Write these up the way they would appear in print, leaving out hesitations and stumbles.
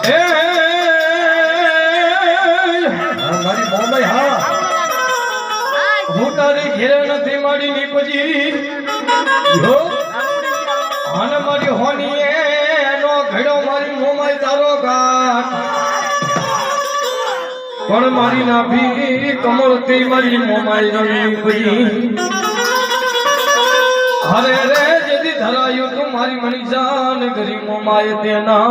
એ મારી બોમ્બે હા હું તારી ઘેર નથી મારી નીપજી જો અને મારી હોની એનો ઘડો મારી મોમાઈ તારો ઘાટ પણ મારી નાભી કમળતી મારી મોમાઈ નીપજી હરે રે જેથી ધરાયું તું મારી મનીષાન કરી મોમાય તેના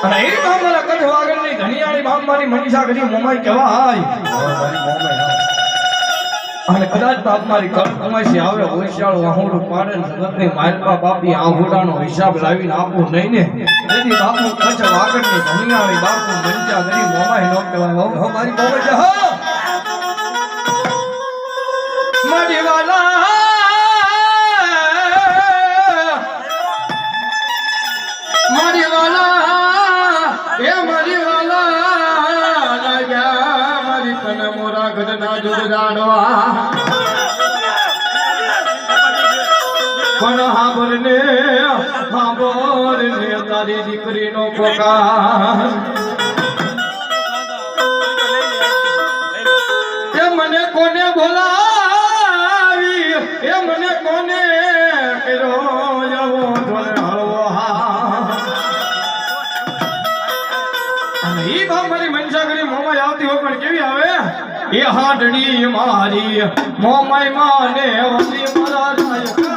અને એ મારા કઠ વાગણની ધનિયાળી બાપ મારી મનીષા કરી મોમાઈ કહેવાય અને કદાચ બાપ મારી કઠ કમાઈ આવે હોશિયાળો આહોડું પાડે જગતની માલપા બાપી આહોડાનો હિસાબ લાવીને આપું નહીં ને તેથી બાપુ કચ્છ વાગણની ધનિયાળી બાપુ મનીષા કરી મોમાઈ નો કહેવાય હો મારી મોમાઈ હો મારી વાલા મારી વાલા એ મારી વાલા લાગ્યા મારી કને મોરા ગઢના જોડ જાડવા પણ હાંભળને તારી દીકરીનો પોકાર એ મને કોને બોલાવી એ મને કોને કર્યો જવો જોને હળવો અને ઈ ભાવ મારી મનસા કરી મોમાઈ આવતી હોય પણ કેવી આવે એ હાડડી મારી મોમાઈ માને વસી મારા